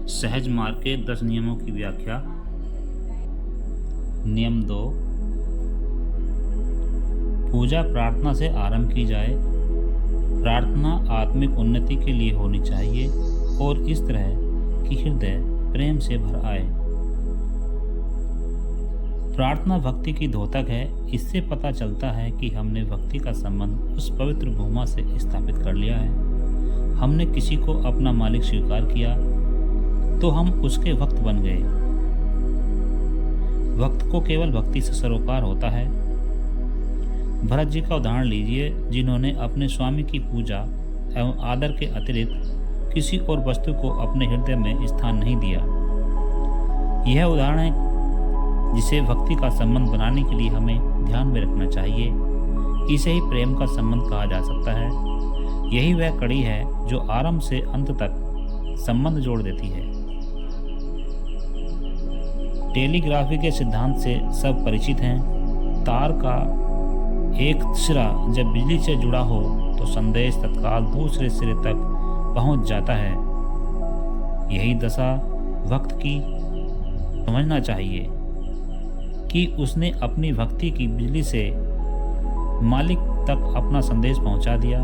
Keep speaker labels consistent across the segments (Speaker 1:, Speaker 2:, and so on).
Speaker 1: सहज मार्ग के 10 नियमों की व्याख्या। नियम 2, पूजा प्रार्थना से आरंभ की जाए। प्रार्थना आत्मिक उन्नति के लिए होनी चाहिए और इस तरह कि हृदय प्रेम से भर आए। प्रार्थना भक्ति की द्योतक है। इससे पता चलता है कि हमने भक्ति का संबंध उस पवित्र भूमा से स्थापित कर लिया है। हमने किसी को अपना मालिक स्वीकार किया तो हम उसके भक्त बन गए। भक्त को केवल भक्ति से सरोकार होता है। भरत जी का उदाहरण लीजिए, जिन्होंने अपने स्वामी की पूजा एवं आदर के अतिरिक्त किसी और वस्तु को अपने हृदय में स्थान नहीं दिया। यह उदाहरण है जिसे भक्ति का संबंध बनाने के लिए हमें ध्यान में रखना चाहिए। इसे ही प्रेम का संबंध कहा जा सकता है। यही वह कड़ी है जो आरंभ से अंत तक संबंध जोड़ देती है। टेलीग्राफी के सिद्धांत से सब परिचित हैं। तार का एक सिरा जब बिजली से जुड़ा हो तो संदेश तत्काल दूसरे सिरे तक पहुंच जाता है। यही दशा भक्त की समझना चाहिए कि उसने अपनी भक्ति की बिजली से मालिक तक अपना संदेश पहुंचा दिया।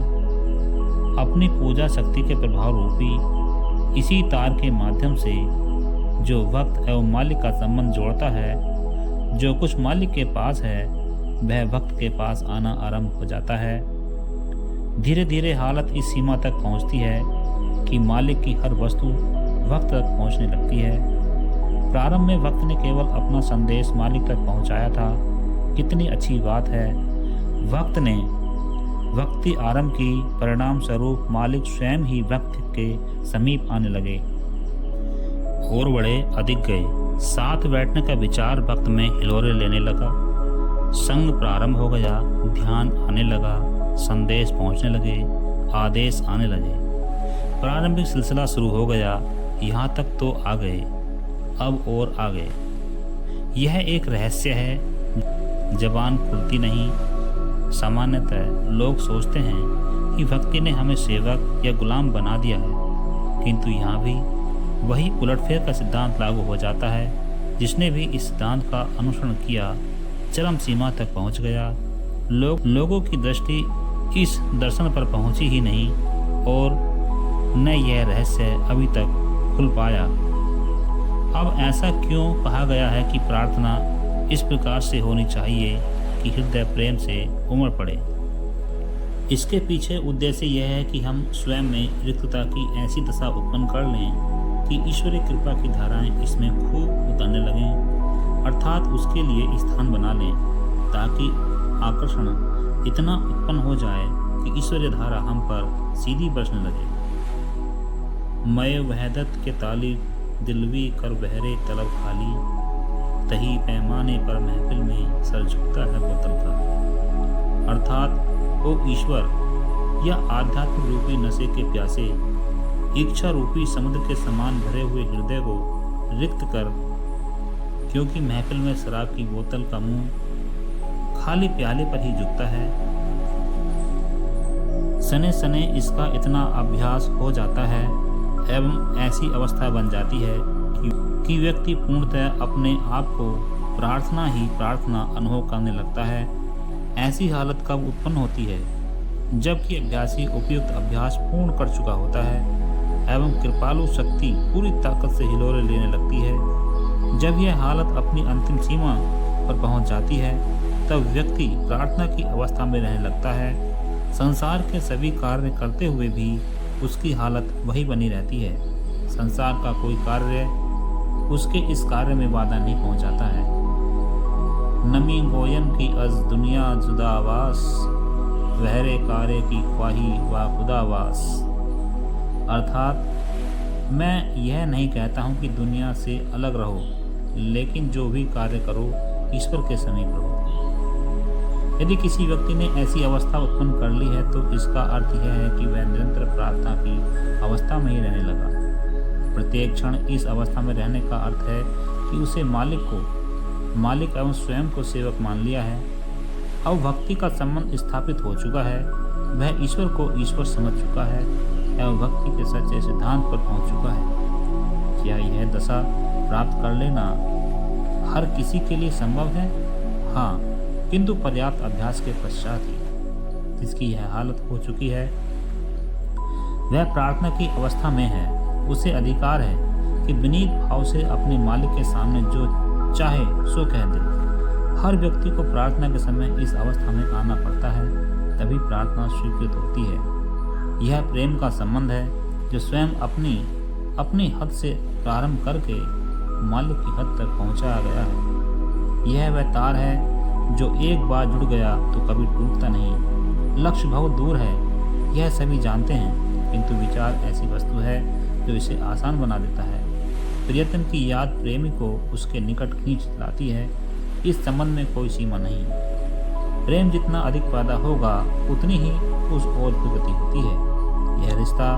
Speaker 1: अपनी पूजा शक्ति के प्रभाव रूपी इसी तार के माध्यम से जो भक्त एवं मालिक का संबंध जोड़ता है, जो कुछ मालिक के पास है वह भक्त के पास आना आरंभ हो जाता है। धीरे धीरे हालत इस सीमा तक पहुंचती है कि मालिक की हर वस्तु भक्त तक पहुंचने लगती है। प्रारंभ में भक्त ने केवल अपना संदेश मालिक तक पहुंचाया था। कितनी अच्छी बात है। भक्त ने भक्ति आरंभ की, परिणाम स्वरूप मालिक स्वयं ही भक्त के समीप आने लगे और बड़े अधिक गए। साथ बैठने का विचार भक्त में हिलोरे लेने लगा। संग प्रारंभ हो गया, ध्यान आने लगा, संदेश पहुंचने लगे, आदेश आने लगे। प्रारंभिक सिलसिला शुरू हो गया। यहाँ तक तो आ गए, अब और आ गए। यह एक रहस्य है। जबान खुलती नहीं। सामान्यतः लोग सोचते हैं कि भक्ति ने हमें सेवक या गुलाम बना दिया है, किंतु यहाँ भी वही उलटफेर का सिद्धांत लागू हो जाता है। जिसने भी इस सिद्धांत का अनुसरण किया चरम सीमा तक पहुंच गया। लोगों की दृष्टि इस दर्शन पर पहुंची ही नहीं और न यह रहस्य अभी तक खुल पाया। अब ऐसा क्यों कहा गया है कि प्रार्थना इस प्रकार से होनी चाहिए कि हृदय प्रेम से उमड़ पड़े? इसके पीछे उद्देश्य यह है कि हम स्वयं में रिक्तता की ऐसी दशा उत्पन्न कर लें कि ईश्वरीय कृपा की धाराएं इसमें खूब उतरने लगें, अर्थात उसके लिए स्थान बना लें, ताकि आकर्षण इतना उत्पन्न हो जाए कि ईश्वरीय धारा हम पर सीधी बरसने लगे। मय वहदत के ताली दिलवी कर बहरे तलब खाली, तही पैमाने पर महफिल में सर झुकता है बोतल का। अर्थात ओ ईश्वर, या आध्यात्मिक रूपी नशे के प्यासे इच्छा रूपी समुद्र के समान भरे हुए हृदय को रिक्त कर, क्योंकि महफिल में शराब की बोतल का मुंह खाली प्याले पर ही झुकता है। सने सने इसका इतना अभ्यास हो जाता है एवं ऐसी अवस्था बन जाती है कि व्यक्ति पूर्णतः अपने आप को प्रार्थना ही प्रार्थना अनुभव करने लगता है। ऐसी हालत कब उत्पन्न होती है? जबकि अभ्यासी उपयुक्त अभ्यास पूर्ण कर चुका होता है एवं कृपालु शक्ति पूरी ताकत से हिलोरे लेने लगती है। जब यह हालत अपनी अंतिम सीमा पर पहुंच जाती है तब व्यक्ति प्रार्थना की अवस्था में रहने लगता है। संसार के सभी कार्य करते हुए भी उसकी हालत वही बनी रहती है। संसार का कोई कार्य उसके इस कार्य में बाधा नहीं पहुंचाता है। नमी गोयन की अज दुनिया जुदावास, वहरे कार्य की ख्वाही व खुदावास। अर्थात मैं यह नहीं कहता हूँ कि दुनिया से अलग रहो, लेकिन जो भी कार्य करो ईश्वर के समीप रहो। यदि किसी व्यक्ति ने ऐसी अवस्था उत्पन्न कर ली है तो इसका अर्थ यह है कि वह निरंतर प्रार्थना की अवस्था में ही रहने लगा। प्रत्येक क्षण इस अवस्था में रहने का अर्थ है कि उसे मालिक एवं स्वयं को सेवक मान लिया है। अब भक्ति का संबंध स्थापित हो चुका है। वह ईश्वर को ईश्वर समझ चुका है एवं भक्ति के सच्चे सिद्धांत पर पहुंच चुका है। क्या दशा प्राप्त कर लेना हर किसी के लिए संभव है? हाँ, किंतु पर्याप्त अभ्यास के पश्चात ही। जिसकी यह हालत हो चुकी है वह प्रार्थना की अवस्था में है। उसे अधिकार है कि विनीत भाव से अपने मालिक के सामने जो चाहे सो कह दे। हर व्यक्ति को प्रार्थना के समय इस अवस्था में आना पड़ता है, तभी प्रार्थना स्वीकृत होती है। यह प्रेम का संबंध है जो स्वयं अपनी हद से प्रारंभ करके मालिक की हद तक पहुंचाया गया है। यह वह तार है जो एक बार जुड़ गया तो कभी टूटता नहीं। लक्ष्य बहुत दूर है, यह सभी जानते हैं, किंतु विचार ऐसी वस्तु है जो इसे आसान बना देता है। प्रियतम की याद प्रेमी को उसके निकट खींच लाती है। इस संबंध में कोई सीमा नहीं। प्रेम जितना अधिक पैदा होगा उतनी ही उस ओर प्रगति होती है। यह रिश्ता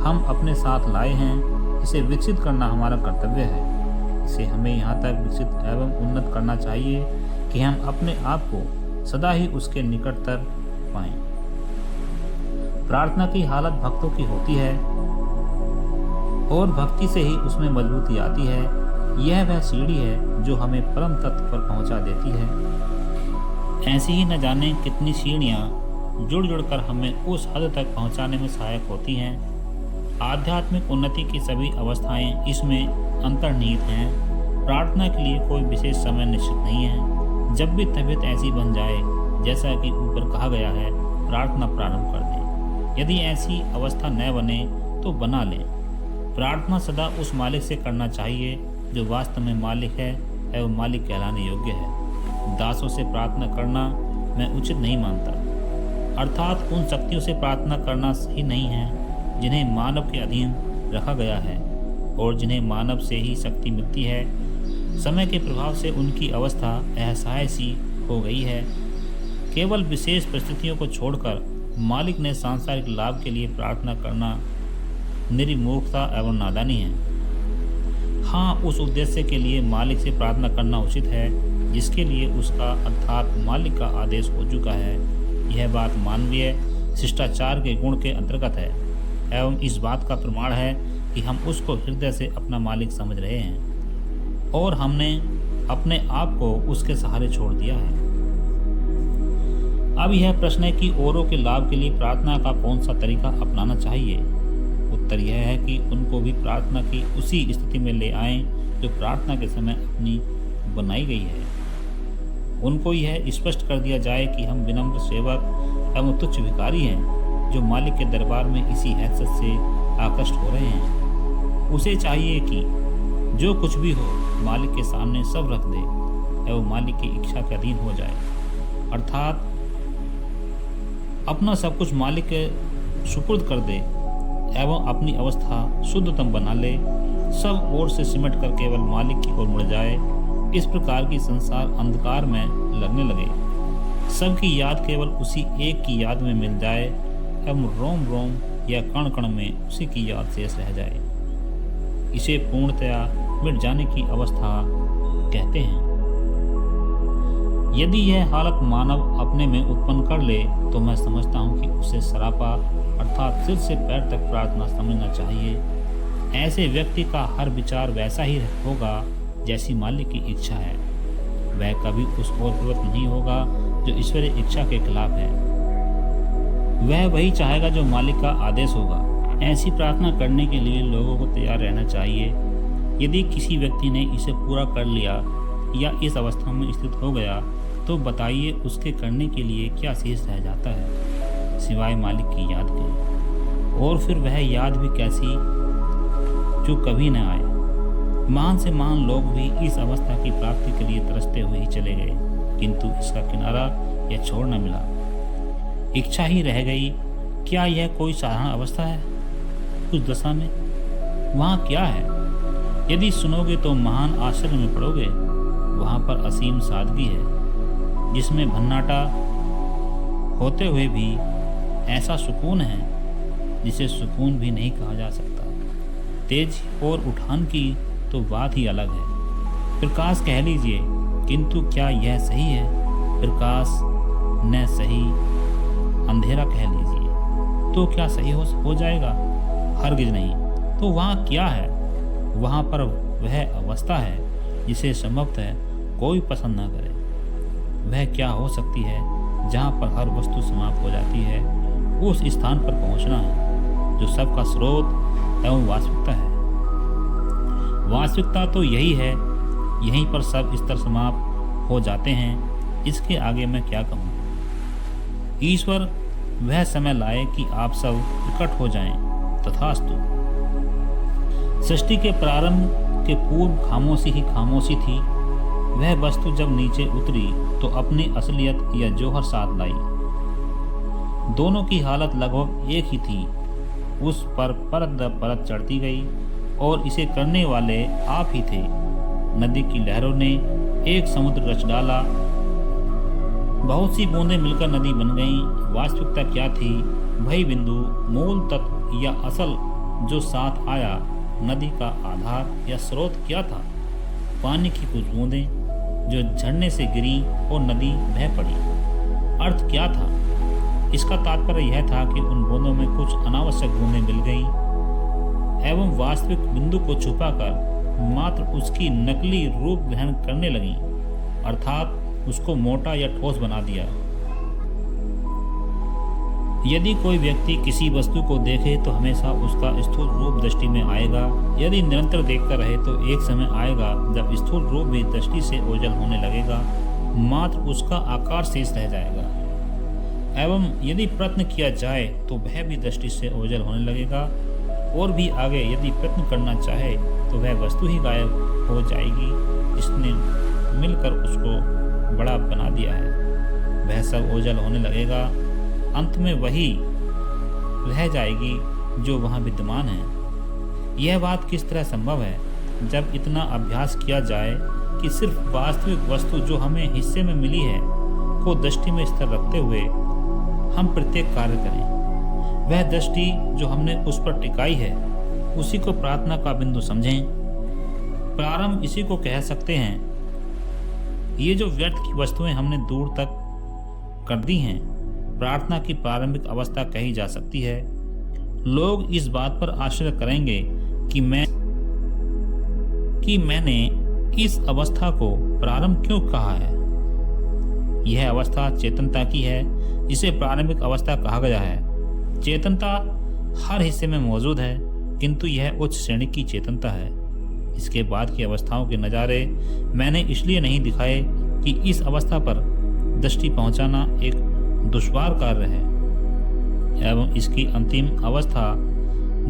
Speaker 1: हम अपने साथ लाए हैं, इसे विकसित करना हमारा कर्तव्य है। इसे हमें यहाँ तक विकसित एवं उन्नत करना चाहिए कि हम अपने आप को सदा ही उसके निकटतर पाएं। प्रार्थना की हालत भक्तों की होती है और भक्ति से ही उसमें मजबूती आती है। यह वह सीढ़ी है जो हमें परम तत्व पर पहुंचा देती है। ऐसी ही न जाने कितनी सीढ़ियां जुड़ जुड़कर हमें उस हद तक पहुंचाने में सहायक होती हैं। आध्यात्मिक उन्नति की सभी अवस्थाएं इसमें अंतर्निहित हैं। प्रार्थना के लिए कोई विशेष समय निश्चित नहीं है। जब भी तबीयत ऐसी बन जाए जैसा कि ऊपर कहा गया है, प्रार्थना प्रारंभ कर दें। यदि ऐसी अवस्था न बने तो बना लें। प्रार्थना सदा उस मालिक से करना चाहिए जो वास्तव में मालिक है एवं मालिक कहलाने योग्य है। दासों से प्रार्थना करना मैं उचित नहीं मानता, अर्थात उन शक्तियों से प्रार्थना करना सही नहीं है जिन्हें मानव के अधीन रखा गया है और जिन्हें मानव से ही शक्ति मिलती है। समय के प्रभाव से उनकी अवस्था असहाय सी हो गई है। केवल विशेष परिस्थितियों को छोड़कर मालिक ने सांसारिक लाभ के लिए प्रार्थना करना मेरी मूर्खता एवं नादानी है। हाँ, उस उद्देश्य के लिए मालिक से प्रार्थना करना उचित है जिसके लिए उसका अर्थात मालिक का आदेश हो चुका है। यह बात मानवीय शिष्टाचार के गुण के अंतर्गत है एवं इस बात का प्रमाण है कि हम उसको हृदय से अपना मालिक समझ रहे हैं और हमने अपने आप को उसके सहारे छोड़ दिया है। अब यह प्रश्न है कि औरों के लाभ के लिए प्रार्थना का कौन सा तरीका अपनाना चाहिए। उत्तर यह है कि उनको भी प्रार्थना की उसी स्थिति में ले आएं जो प्रार्थना के समय अपनी बनाई गई है। उनको यह स्पष्ट कर दिया जाए कि हम विनम्र सेवक एवं तुच्छ भिखारी हैं जो मालिक के दरबार में इसी हैसियत से आकृष्ट हो रहे हैं। उसे चाहिए कि जो कुछ भी हो मालिक के सामने सब रख दे एवं मालिक की इच्छा के अधीन हो जाए, अर्थात अपना सब कुछ मालिक के सुपुर्द कर दे एवं अपनी अवस्था शुद्धतम बना ले, सब ओर से सिमट कर केवल मालिक की ओर मुड़ जाए। इस प्रकार की संसार अंधकार में लगने लगे, सबकी याद केवल उसी एक की याद में मिल जाए एवं रोम रोम या कण कण में उसी की याद शेष रह जाए। इसे पूर्णतया मिट जाने की अवस्था कहते हैं। यदि यह हालत मानव अपने में उत्पन्न कर ले तो मैं समझता हूँ कि उसे सरापा अर्थात सिर से पैर तक प्रार्थना समझना चाहिए। ऐसे व्यक्ति का हर विचार वैसा ही होगा जैसी मालिक की इच्छा है। वह कभी उस ओर प्रवृत्त नहीं होगा जो ईश्वरीय इच्छा के खिलाफ है। वह वही चाहेगा जो मालिक का आदेश होगा। ऐसी प्रार्थना करने के लिए लोगों को तैयार रहना चाहिए। यदि किसी व्यक्ति ने इसे पूरा कर लिया या इस अवस्था में स्थित हो गया तो बताइए उसके करने के लिए क्या शेष रह जाता है सिवाय मालिक की याद के। और फिर वह याद भी कैसी जो कभी न आए। महान से महान लोग भी इस अवस्था की प्राप्ति के लिए तरसते हुए ही चले गए, किंतु इसका किनारा या छोर न मिला। इच्छा ही रह गई। क्या यह कोई साधारण अवस्था है? उस दशा में वहाँ क्या है? यदि सुनोगे तो महान आश्चर्य में पड़ोगे। वहाँ पर असीम सादगी है जिसमें भन्नाटा होते हुए भी ऐसा सुकून है जिसे सुकून भी नहीं कहा जा सकता। तेज और उठान की तो बात ही अलग है। प्रकाश कह लीजिए, किंतु क्या यह सही है? प्रकाश न सही, अंधेरा कह लीजिए तो क्या सही हो जाएगा? हरगिज नहीं। तो वहाँ क्या है? वहाँ पर वह अवस्था है जिसे संभवतः कोई पसंद न करे। वह क्या हो सकती है जहाँ पर हर वस्तु समाप्त हो जाती है? उस स्थान पर पहुँचना है जो सबका स्रोत एवं वास्तविकता है। वास्तविकता तो यही है, यहीं पर सब स्तर समाप्त हो जाते हैं। इसके आगे मैं क्या कहूँ? ईश्वर वह समय लाए कि आप सब इकट्ठ हो जाएं, तथास्तु। सृष्टि के प्रारंभ के पूर्व खामोशी ही खामोशी थी। वह वस्तु जब नीचे उतरी तो अपनी असलियत या जौहर साथ लाई। दोनों की हालत लगभग एक ही थी। उस पर परत दर परत चढ़ती गई और इसे करने वाले आप ही थे। नदी की लहरों ने एक समुद्र रच डाला। बहुत सी बूंदें मिलकर नदी बन गईं। वास्तविकता क्या थी? वही बिंदु, मूल तत्व या असल जो साथ आया। नदी का आधार या स्रोत क्या था? पानी की कुछ बूंदें जो झरने से गिरी और नदी बह पड़ी। अर्थ क्या था? इसका तात्पर्य यह था कि उन बूंदों में कुछ अनावश्यक बूंदें मिल गईं एवं वास्तविक बिंदु को छुपाकर मात्र उसकी नकली रूप ग्रहण करने लगीं, अर्थात उसको मोटा या ठोस बना दिया। यदि कोई व्यक्ति किसी वस्तु को देखे तो हमेशा उसका स्थूल रूप दृष्टि में आएगा। यदि निरंतर देखता रहे तो एक समय आएगा जब स्थूल रूप भी दृष्टि से ओझल होने लगेगा, मात्र उसका आकार शेष रह जाएगा। एवं यदि प्रयत्न किया जाए तो वह भी दृष्टि से ओझल होने लगेगा। और भी आगे यदि प्रयत्न करना चाहे तो वह वस्तु ही गायब हो जाएगी जिसने मिलकर उसको बड़ा बना दिया है। वह सब ओझल होने लगेगा। अंत में वही रह जाएगी जो वहाँ विद्यमान है। यह बात किस तरह संभव है? जब इतना अभ्यास किया जाए कि सिर्फ वास्तविक वस्तु जो हमें हिस्से में मिली है को दृष्टि में स्थिर रखते हुए हम प्रत्येक कार्य करें। वह दृष्टि जो हमने उस पर टिकाई है उसी को प्रार्थना का बिंदु समझें। प्रारंभ इसी को कह सकते हैं। ये जो व्यर्थ की वस्तुएं हमने दूर तक कर दी हैं, प्रार्थना की प्रारंभिक अवस्था कही जा सकती है। लोग इस बात पर आश्चर्य करेंगे कि मैंने इस अवस्था को प्रारंभ क्यों कहा है। यह अवस्था चेतनता की है जिसे प्रारंभिक अवस्था कहा गया है। चेतनता हर हिस्से में मौजूद है, किंतु यह उच्च श्रेणी की चेतनता है। इसके बाद की अवस्थाओं के नज़ारे मैंने इसलिए नहीं दिखाए कि इस अवस्था पर दृष्टि पहुंचाना एक दुश्वार कार्य है एवं इसकी अंतिम अवस्था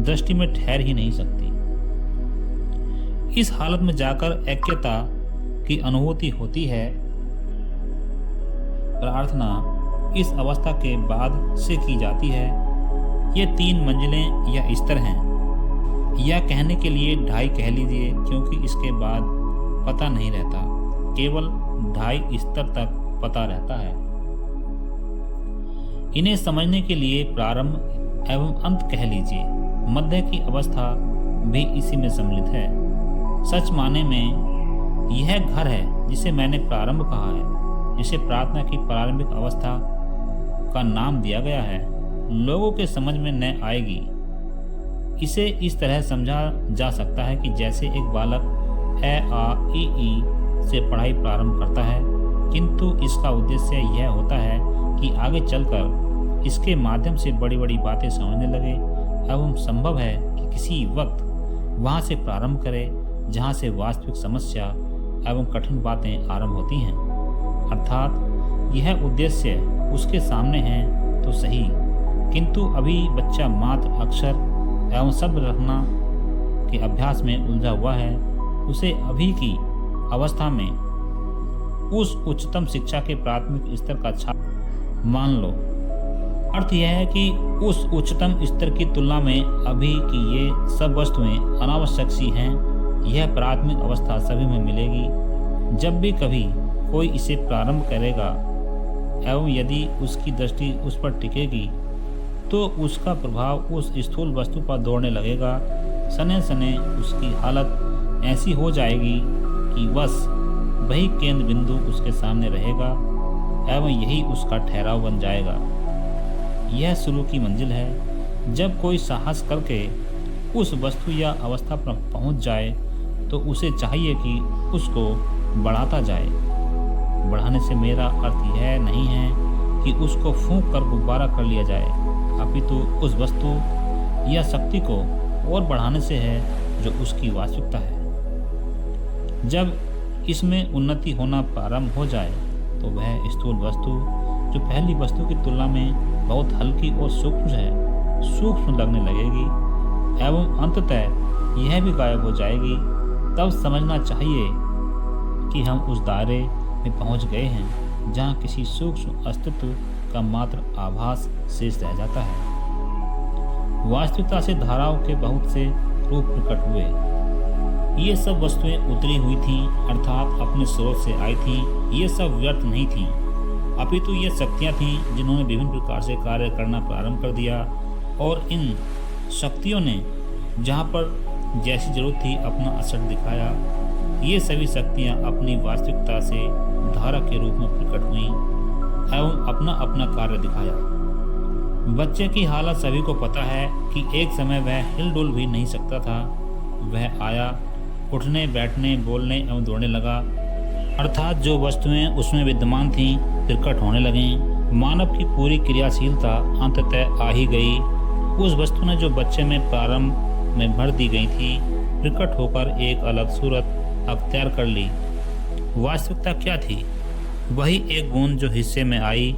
Speaker 1: दृष्टि में ठहर ही नहीं सकती। इस हालत में जाकर ऐक्यता की अनुभूति होती है। प्रार्थना इस अवस्था के बाद से की जाती है। ये 3 मंजिलें या स्तर हैं, या कहने के लिए 2.5 कह लीजिए, क्योंकि इसके बाद पता नहीं रहता, केवल 2.5 स्तर तक पता रहता है। इन्हें समझने के लिए प्रारंभ एवं अंत कह लीजिए। मध्य की अवस्था भी इसी में सम्मिलित है। सच माने में यह घर है जिसे मैंने प्रारंभ कहा है, जिसे प्रार्थना की प्रारंभिक अवस्था का नाम दिया गया है। लोगों के समझ में न आएगी। इसे इस तरह समझा जा सकता है कि जैसे एक बालक ए आ ई ई से पढ़ाई प्रारंभ करता है, किंतु इसका उद्देश्य यह होता है कि आगे चलकर इसके माध्यम से बड़ी बड़ी बातें समझने लगे एवं संभव है कि किसी वक्त वहाँ से प्रारंभ करे जहाँ से वास्तविक समस्या एवं कठिन बातें आरंभ होती हैं। अर्थात यह उद्देश्य उसके सामने है तो सही, किंतु अभी बच्चा मात्र अक्षर एवं शब्द रखना के अभ्यास में उलझा हुआ है। उसे अभी की अवस्था में उस उच्चतम शिक्षा के प्राथमिक स्तर का छात्र मान लो। अर्थ यह है कि उस उच्चतम स्तर की तुलना में अभी की ये सब वस्तुएं अनावश्यक सी हैं। यह प्राथमिक अवस्था सभी में मिलेगी। जब भी कभी कोई इसे प्रारंभ करेगा एवं यदि उसकी दृष्टि उस पर टिकेगी तो उसका प्रभाव उस स्थूल वस्तु पर दौड़ने लगेगा। सने सने उसकी हालत ऐसी हो जाएगी कि बस वही केंद्र बिंदु उसके सामने रहेगा एवं यही उसका ठहराव बन जाएगा। यह शुरू की मंजिल है। जब कोई साहस करके उस वस्तु या अवस्था पर पहुंच जाए तो उसे चाहिए कि उसको बढ़ाता जाए। बढ़ाने से मेरा अर्थ यह नहीं है कि उसको फूंक कर गुब्बारा कर लिया जाए, अपितु उस वस्तु या शक्ति को और बढ़ाने से है जो उसकी वास्तविकता है। जब इसमें उन्नति होना प्रारंभ हो जाए तो वह स्थूल वस्तु जो पहली वस्तु की तुलना में बहुत हल्की और सूक्ष्म लगने लगेगी एवं अंततः यह भी गायब हो जाएगी, तब समझना चाहिए कि हम उस दायरे में पहुंच गए हैं जहां किसी सूक्ष्म अस्तित्व का मात्र आभास शेष रह जाता है। वास्तविकता से धाराओं के बहुत से रूप प्रकट हुए। ये सब वस्तुएं उतरी हुई थीं, अर्थात अपने स्रोत से आई थीं। ये सब व्यर्थ नहीं थीं, अपितु ये शक्तियां थीं जिन्होंने विभिन्न प्रकार से कार्य करना प्रारंभ कर दिया, और इन शक्तियों ने जहाँ पर जैसी जरूरत थी अपना असर दिखाया। ये सभी शक्तियाँ अपनी वास्तविकता से धारा के रूप में प्रकट हुईं एवं अपना अपना कार्य दिखाया। बच्चे की हालत सभी को पता है कि एक समय वह हिलडुल भी नहीं सकता था। वह आया, उठने, बैठने, बोलने एवं दौड़ने लगा, अर्थात जो वस्तुएं उसमें विद्यमान थीं प्रकट होने लगीं। मानव की पूरी क्रियाशीलता अंततः आ ही गई। उस वस्तु ने जो बच्चे में प्रारंभ में भर दी गई थी प्रकट होकर एक अलग सूरत अख्तियार कर ली। वास्तविकता क्या थी? वही एक बूंद जो हिस्से में आई।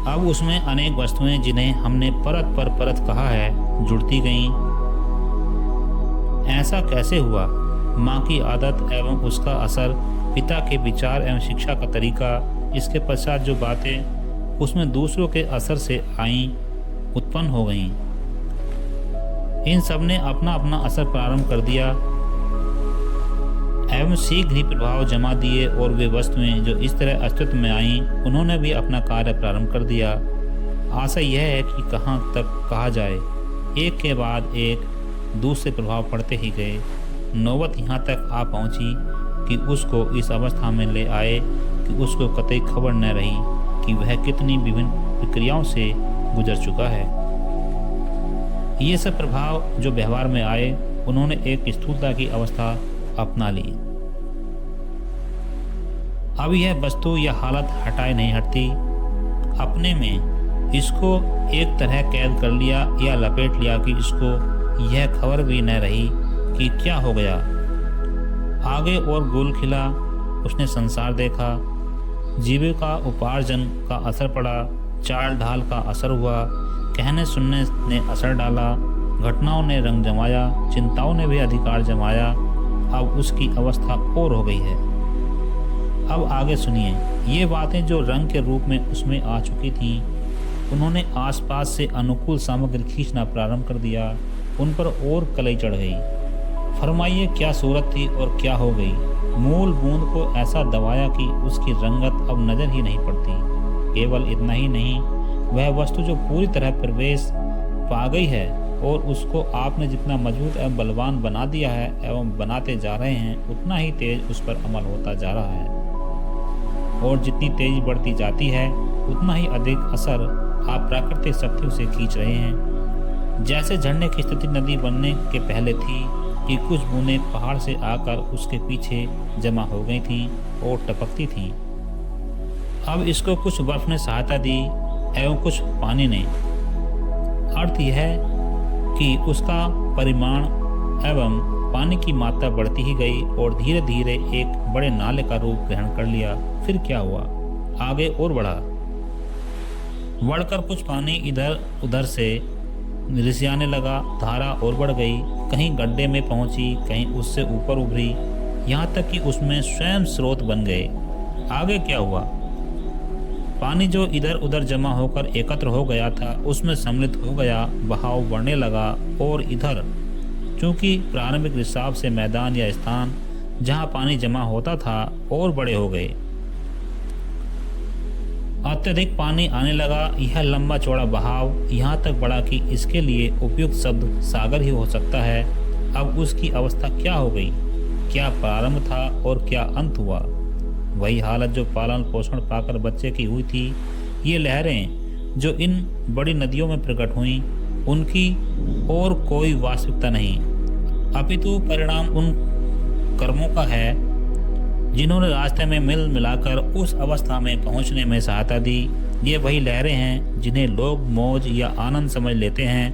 Speaker 1: अब उसमें अनेक वस्तुएं जिन्हें हमने परत पर परत कहा है जुड़ती गईं। ऐसा कैसे हुआ? माँ की आदत एवं उसका असर, पिता के विचार एवं शिक्षा का तरीका, इसके पश्चात जो बातें उसमें दूसरों के असर से आईं, उत्पन्न हो गईं। इन सब ने अपना अपना असर प्रारंभ कर दिया एवं शीघ्र ही प्रभाव जमा दिए, और वे वस्तुएं जो इस तरह अस्तित्व में आईं उन्होंने भी अपना कार्य प्रारंभ कर दिया। आशा यह है कि कहाँ तक कहा जाए, एक के बाद एक दूसरे प्रभाव पड़ते ही गए। नौबत यहाँ तक आ पहुँची कि उसको इस अवस्था में ले आए कि उसको कतई खबर न रही कि वह कितनी विभिन्न प्रक्रियाओं से गुजर चुका है। ये सब प्रभाव जो व्यवहार में आए उन्होंने एक स्थूलता की अवस्था अपना ली। अब यह वस्तु या हालत हटाए नहीं हटती, अपने में इसको एक तरह कैद कर लिया या लपेट लिया कि इसको यह खबर भी न रही कि क्या हो गया। आगे और गुल खिला, उसने संसार देखा, जीविका उपार्जन का असर पड़ा, चाल ढाल का असर हुआ, कहने सुनने ने असर डाला, घटनाओं ने रंग जमाया, चिंताओं ने भी अधिकार जमाया। अब उसकी अवस्था और हो गई है। अब आगे सुनिए। ये बातें जो रंग के रूप में उसमें आ चुकी थीं, उन्होंने आसपास से अनुकूल सामग्री खींचना प्रारंभ कर दिया। उन पर और कलई चढ़ गई। फरमाइए क्या सूरत थी और क्या हो गई। मूल बूंद को ऐसा दबाया कि उसकी रंगत अब नजर ही नहीं पड़ती। केवल इतना ही नहीं, वह वस्तु जो पूरी तरह प्रवेश पा गई है और उसको आपने जितना मजबूत एवं बलवान बना दिया है एवं बनाते जा रहे हैं, उतना ही तेज उस पर अमल होता जा रहा है, और जितनी तेजी बढ़ती जाती है उतना ही अधिक असर आप प्राकृतिक शक्तियों से खींच रहे हैं। जैसे झरने की स्थिति नदी बनने के पहले थी कि कुछ बूंदें पहाड़ से आकर उसके पीछे जमा हो गई थीं और टपकती थीं। अब इसको कुछ बर्फ ने सहायता दी एवं कुछ पानी ने। अर्थ यह है कि उसका परिमाण एवं पानी की मात्रा बढ़ती ही गई और धीरे धीरे एक बड़े नाले का रूप ग्रहण कर लिया। फिर क्या हुआ? आगे और बढ़कर कुछ पानी इधर उधर से रिसियाने लगा। धारा और बढ़ गई, कहीं गड्ढे में पहुंची, कहीं उससे ऊपर उभरी, यहाँ तक कि उसमें स्वयं स्रोत बन गए। आगे क्या हुआ? पानी जो इधर उधर जमा होकर एकत्र हो गया था उसमें सम्मिलित हो गया, बहाव बढ़ने लगा, और इधर चूंकि प्रारंभिक रिसाव से मैदान या स्थान जहाँ पानी जमा होता था और बड़े हो गए। अत्यधिक पानी आने लगा। यह लंबा चौड़ा बहाव यहाँ तक बढ़ा कि इसके लिए उपयुक्त शब्द सागर ही हो सकता है। अब उसकी अवस्था क्या हो गई? क्या प्रारंभ था और क्या अंत हुआ? वही हालत जो पालन पोषण पाकर बच्चे की हुई थी। ये लहरें जो इन बड़ी नदियों में प्रकट हुईं, उनकी और कोई वास्तविकता नहीं, अपितु परिणाम कर्मों का है, जिन्होंने रास्ते में मिल मिलाकर उस अवस्था में पहुंचने में सहायता दी। ये वही लहरें हैं जिन्हें लोग मौज या आनंद समझ लेते हैं।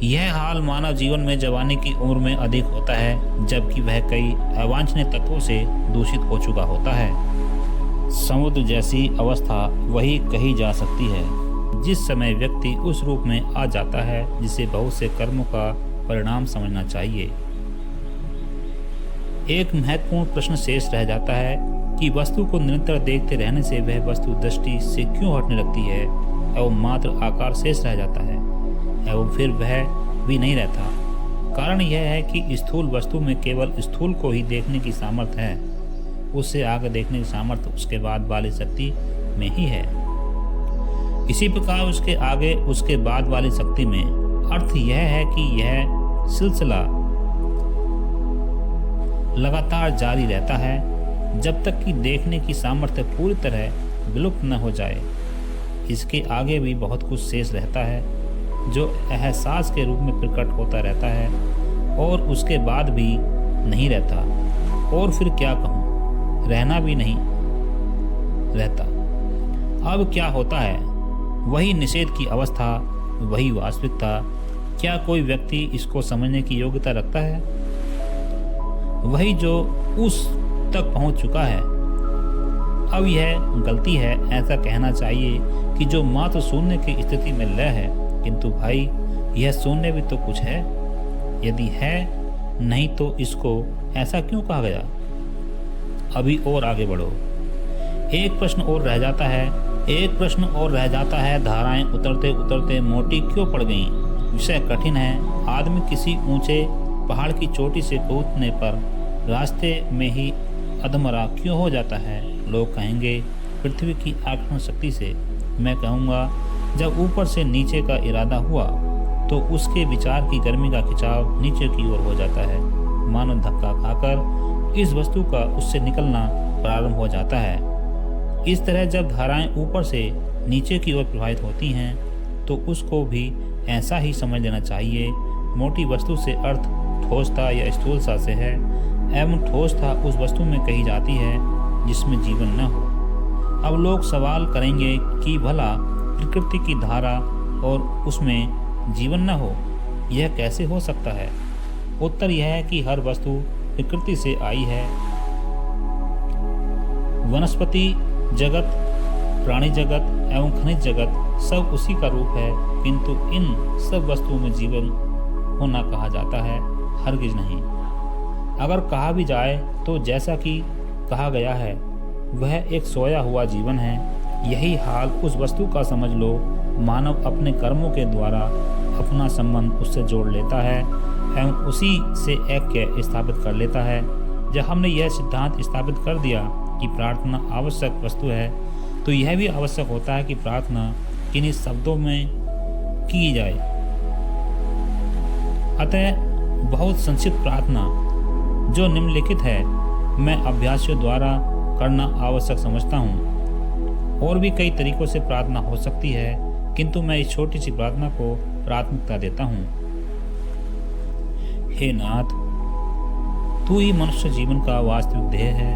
Speaker 1: यह हाल मानव जीवन में जवानी की उम्र में अधिक होता है, जबकि वह कई अवांछनीय तत्वों से दूषित हो चुका होता है। समुद्र जैसी अवस्था वही कही जा सकती है जिस समय व्यक्ति उस रूप में आ जाता है जिसे बहुत से कर्मों का परिणाम समझना चाहिए। एक महत्वपूर्ण प्रश्न शेष रह जाता है कि वस्तु को निरंतर देखते रहने से वह वस्तु दृष्टि से क्यों हटने लगती है एवं मात्र आकार शेष रह जाता है एवं फिर वह भी नहीं रहता। कारण यह है कि स्थूल वस्तु में केवल स्थूल को ही देखने की सामर्थ्य है, उससे आगे देखने की सामर्थ्य उसके बाद वाली शक्ति में ही है। इसी प्रकार उसके आगे उसके बाद वाली शक्ति में अर्थ यह है कि यह सिलसिला लगातार जारी रहता है जब तक कि देखने की सामर्थ्य पूरी तरह विलुप्त न हो जाए। इसके आगे भी बहुत कुछ शेष रहता है जो एहसास के रूप में प्रकट होता रहता है और उसके बाद भी नहीं रहता, और फिर क्या कहूँ, रहना भी नहीं रहता। अब क्या होता है? वही निषेध की अवस्था, वही वास्तविकता। क्या कोई व्यक्ति इसको समझने की योग्यता रखता है? वही जो उस तक पहुंच चुका है। अब यह गलती है ऐसा कहना चाहिए कि जो मात्र शून्य की स्थिति में लय है, किंतु भाई यह शून्य भी तो कुछ है। यदि है नहीं तो इसको ऐसा क्यों कहा गया? अभी और आगे बढ़ो। एक प्रश्न और रह जाता है, धाराएं उतरते उतरते मोटी क्यों पड़ गईं? विषय कठिन है। आदमी किसी ऊंचे पहाड़ की चोटी से कूदने पर रास्ते में ही अधमरा क्यों हो जाता है? लोग कहेंगे पृथ्वी की आकर्षण शक्ति से। मैं कहूँगा जब ऊपर से नीचे का इरादा हुआ तो उसके विचार की गर्मी का खिंचाव नीचे की ओर हो जाता है। मानो धक्का खाकर इस वस्तु का उससे निकलना प्रारंभ हो जाता है। इस तरह जब धाराएं ऊपर से नीचे की ओर प्रवाहित होती हैं तो उसको भी ऐसा ही समझ लेना चाहिए। मोटी वस्तु से अर्थ ठोसता या स्थूलता से है, एवं ठोसता उस वस्तु में कही जाती है जिसमें जीवन न हो। अब लोग सवाल करेंगे कि भला प्रकृति की धारा और उसमें जीवन न हो, यह कैसे हो सकता है? उत्तर यह है कि हर वस्तु प्रकृति से आई है। वनस्पति जगत, प्राणी जगत एवं खनिज जगत सब उसी का रूप है, किंतु इन सब वस्तुओं में जीवन होना कहा जाता है, हरगिज नहीं। अगर कहा भी जाए तो जैसा कि कहा गया है वह एक सोया हुआ जीवन है। यही हाल उस वस्तु का समझ लो। मानव अपने कर्मों के द्वारा अपना संबंध उससे जोड़ लेता है एवं उसी से ऐक्य स्थापित कर लेता है। जब हमने यह सिद्धांत स्थापित कर दिया कि प्रार्थना आवश्यक वस्तु है, तो यह भी आवश्यक होता है कि प्रार्थना किन्हीं शब्दों में की जाए। अतः बहुत संक्षिप्त प्रार्थना जो निम्नलिखित है मैं अभ्यासियों द्वारा करना आवश्यक समझता हूँ। और भी कई तरीकों से प्रार्थना हो सकती है, किंतु मैं इस छोटी सी प्रार्थना को प्राथमिकता देता हूँ। हे नाथ, तू ही मनुष्य जीवन का वास्तविक ध्येय है।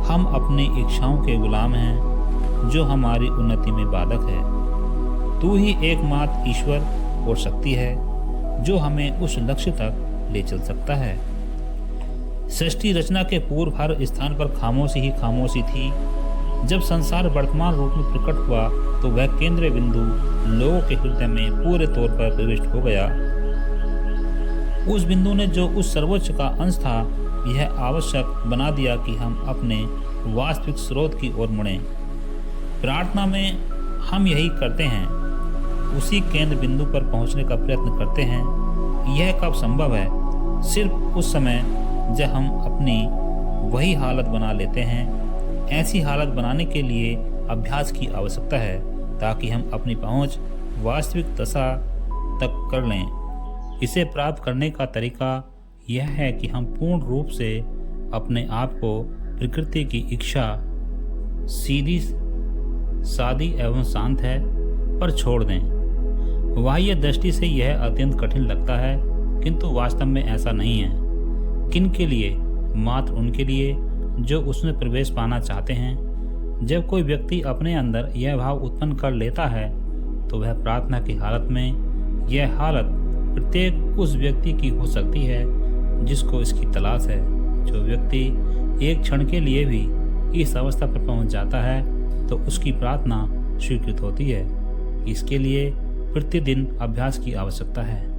Speaker 1: हम अपनी इच्छाओं के गुलाम हैं जो हमारी उन्नति में बाधक है। तू ही एकमात्र ईश्वर और शक्ति है जो हमें उस लक्ष्य तक ले चल सकता है। सृष्टि रचना के पूर्व हर स्थान पर खामोशी ही खामोशी थी। जब संसार वर्तमान रूप में प्रकट हुआ तो वह केंद्रीय बिंदु लोगों के हृदय में पूरे तौर पर प्रविष्ट हो गया। उस बिंदु ने जो उस सर्वोच्च का अंश था, यह आवश्यक बना दिया कि हम अपने वास्तविक स्रोत की ओर मुड़ें। प्रार्थना में हम यही करते हैं, उसी केंद्र बिंदु पर पहुंचने का प्रयत्न करते हैं। यह कब संभव है? सिर्फ उस समय जब हम अपनी वही हालत बना लेते हैं। ऐसी हालत बनाने के लिए अभ्यास की आवश्यकता है ताकि हम अपनी पहुंच वास्तविक दशा तक कर लें। इसे प्राप्त करने का तरीका यह है कि हम पूर्ण रूप से अपने आप को प्रकृति की इच्छा सीधी सादी एवं शांत है पर छोड़ दें। बाह्य दृष्टि से यह अत्यंत कठिन लगता है, किंतु वास्तव में ऐसा नहीं है। किन के लिए? मात्र उनके लिए जो उसमें प्रवेश पाना चाहते हैं। जब कोई व्यक्ति अपने अंदर यह भाव उत्पन्न कर लेता है तो वह प्रार्थना की हालत में, यह हालत प्रत्येक उस व्यक्ति की हो सकती है जिसको इसकी तलाश है। जो व्यक्ति एक क्षण के लिए भी इस अवस्था पर पहुंच जाता है तो उसकी प्रार्थना स्वीकृत होती है। इसके लिए प्रतिदिन अभ्यास की आवश्यकता है।